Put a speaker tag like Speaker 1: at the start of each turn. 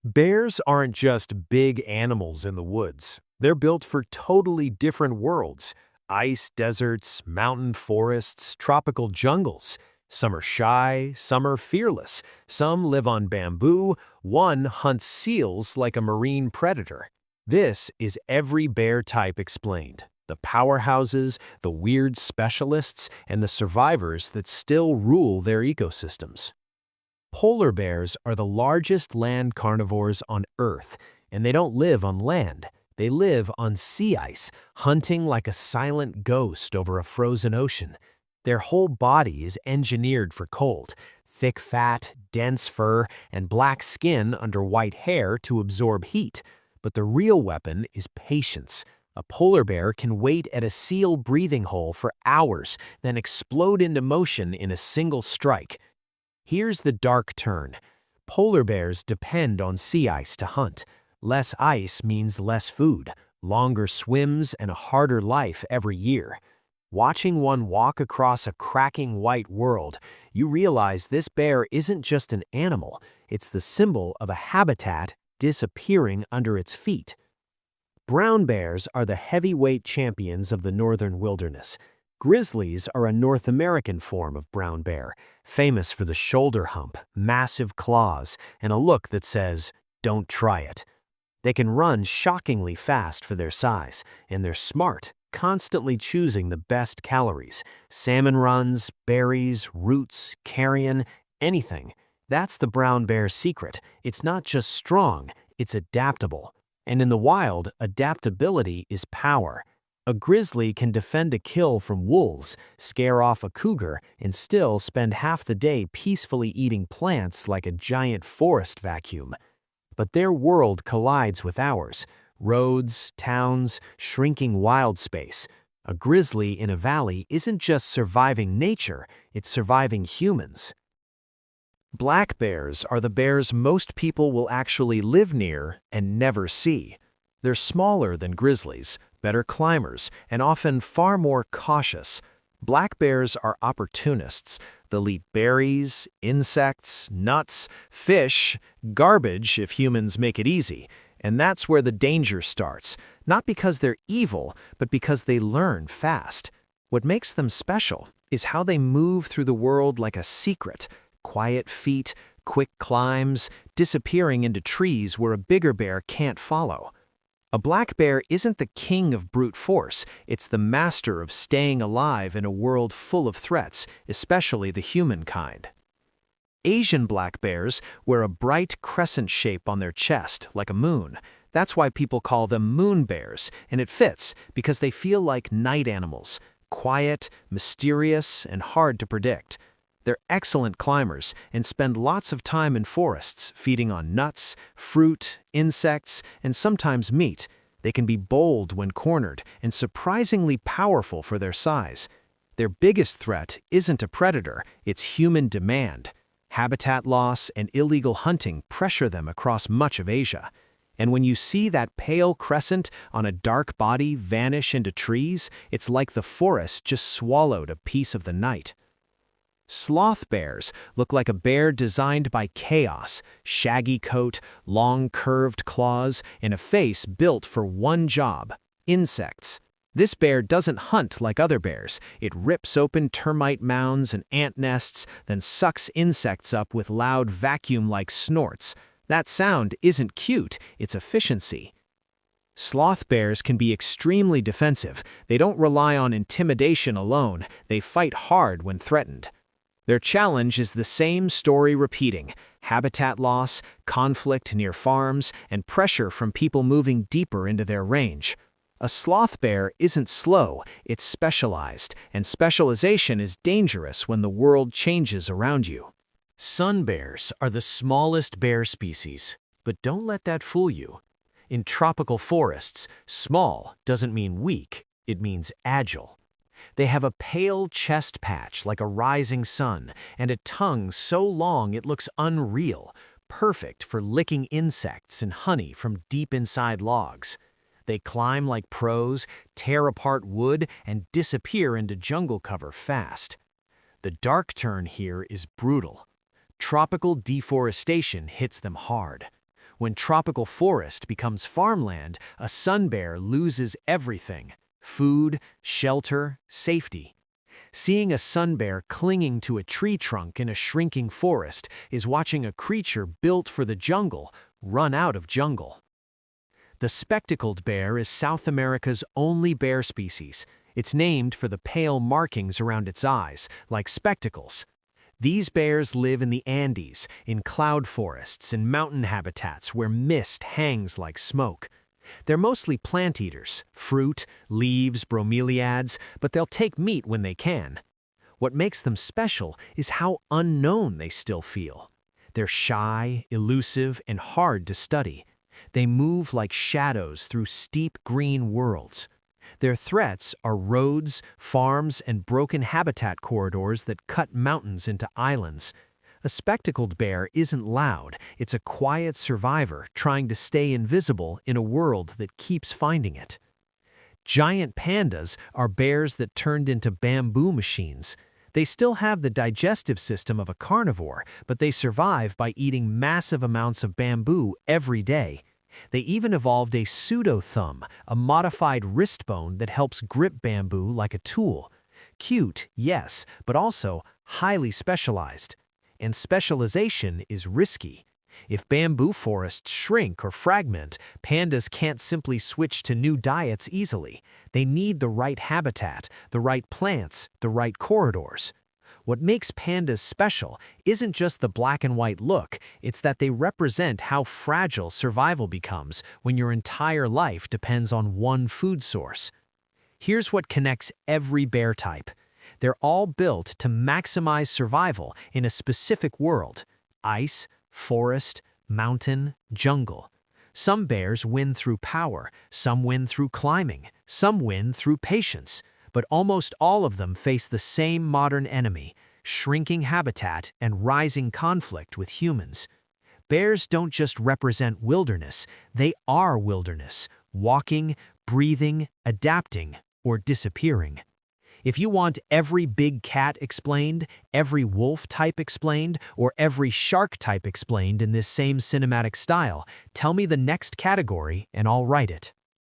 Speaker 1: Bears aren't just big animals in the woods. They're built for totally different worlds: ice deserts, mountain forests, tropical jungles. Some are shy, some are fearless, some live on bamboo, one hunts seals like a marine predator. This is every bear type explained: the powerhouses, the weird specialists, and the survivors that still rule their ecosystems. Polar bears are the largest land carnivores on Earth, and they don't live on land. They live on sea ice, hunting like a silent ghost over a frozen ocean. Their whole body is engineered for cold: thick fat, dense fur, and black skin under white hair to absorb heat. But the real weapon is patience. A polar bear can wait at a seal breathing hole for hours, then explode into motion in a single strike. Here's the dark turn. Polar bears depend on sea ice to hunt. Less ice means less food, longer swims, and a harder life every year. Watching one walk across a cracking white world, you realize this bear isn't just an animal, it's the symbol of a habitat disappearing under its feet. Brown bears are the heavyweight champions of the northern wilderness. Grizzlies are a North American form of brown bear, famous for the shoulder hump, massive claws, and a look that says, "Don't try it." They can run shockingly fast for their size, and they're smart, constantly choosing the best calories: salmon runs, berries, roots, carrion, anything. That's the brown bear's secret. It's not just strong, it's adaptable. And in the wild, adaptability is power. A grizzly can defend a kill from wolves, scare off a cougar, and still spend half the day peacefully eating plants like a giant forest vacuum. But their world collides with ours: roads, towns, shrinking wild space. A grizzly in a valley isn't just surviving nature, it's surviving humans. Black bears are the bears most people will actually live near and never see. They're smaller than grizzlies, better climbers, and often far more cautious. Black bears are opportunists. They'll eat berries, insects, nuts, fish, garbage if humans make it easy. And that's where the danger starts, not because they're evil, but because they learn fast. What makes them special is how they move through the world like a secret: quiet feet, quick climbs, disappearing into trees where a bigger bear can't follow. A black bear isn't the king of brute force, it's the master of staying alive in a world full of threats, especially the human kind. Asian black bears wear a bright crescent shape on their chest, like a moon. That's why people call them moon bears, and it fits because they feel like night animals: quiet, mysterious, and hard to predict. They're excellent climbers and spend lots of time in forests, feeding on nuts, fruit, insects, and sometimes meat. They can be bold when cornered and surprisingly powerful for their size. Their biggest threat isn't a predator, it's human demand. Habitat loss and illegal hunting pressure them across much of Asia. And when you see that pale crescent on a dark body vanish into trees, it's like the forest just swallowed a piece of the night. Sloth bears look like a bear designed by chaos: shaggy coat, long curved claws, and a face built for one job: insects. This bear doesn't hunt like other bears. It rips open termite mounds and ant nests, then sucks insects up with loud vacuum-like snorts. That sound isn't cute, it's efficiency. Sloth bears can be extremely defensive. They don't rely on intimidation alone, they fight hard when threatened. Their challenge is the same story repeating: habitat loss, conflict near farms, and pressure from people moving deeper into their range. A sloth bear isn't slow, it's specialized, and specialization is dangerous when the world changes around you. Sun bears are the smallest bear species, but don't let that fool you. In tropical forests, small doesn't mean weak, it means agile. They have a pale chest patch like a rising sun, and a tongue so long it looks unreal, perfect for licking insects and honey from deep inside logs. They climb like pros, tear apart wood, and disappear into jungle cover fast. The dark turn here is brutal. Tropical deforestation hits them hard. When tropical forest becomes farmland, a sun bear loses everything: food, shelter, safety. Seeing a sun bear clinging to a tree trunk in a shrinking forest is watching a creature built for the jungle run out of jungle. The spectacled bear is South America's only bear species. It's named for the pale markings around its eyes, like spectacles. These bears live in the Andes, in cloud forests and mountain habitats where mist hangs like smoke. They're mostly plant eaters, fruit, leaves, bromeliads, but they'll take meat when they can. What makes them special is how unknown they still feel. They're shy, elusive, and hard to study. They move like shadows through steep green worlds. Their threats are roads, farms, and broken habitat corridors that cut mountains into islands. A spectacled bear isn't loud, it's a quiet survivor trying to stay invisible in a world that keeps finding it. Giant pandas are bears that turned into bamboo machines. They still have the digestive system of a carnivore, but they survive by eating massive amounts of bamboo every day. They even evolved a pseudo-thumb, a modified wrist bone that helps grip bamboo like a tool. Cute, yes, but also highly specialized. And specialization is risky. If bamboo forests shrink or fragment, pandas can't simply switch to new diets easily. They need the right habitat, the right plants, the right corridors. What makes pandas special isn't just the black and white look, it's that they represent how fragile survival becomes when your entire life depends on one food source. Here's what connects every bear type. They're all built to maximize survival in a specific world: ice, forest, mountain, jungle. Some bears win through power, some win through climbing, some win through patience. But almost all of them face the same modern enemy: shrinking habitat and rising conflict with humans. Bears don't just represent wilderness, they are wilderness, walking, breathing, adapting, or disappearing. If you want every big cat explained, every wolf type explained, or every shark type explained in this same cinematic style, tell me the next category and I'll write it.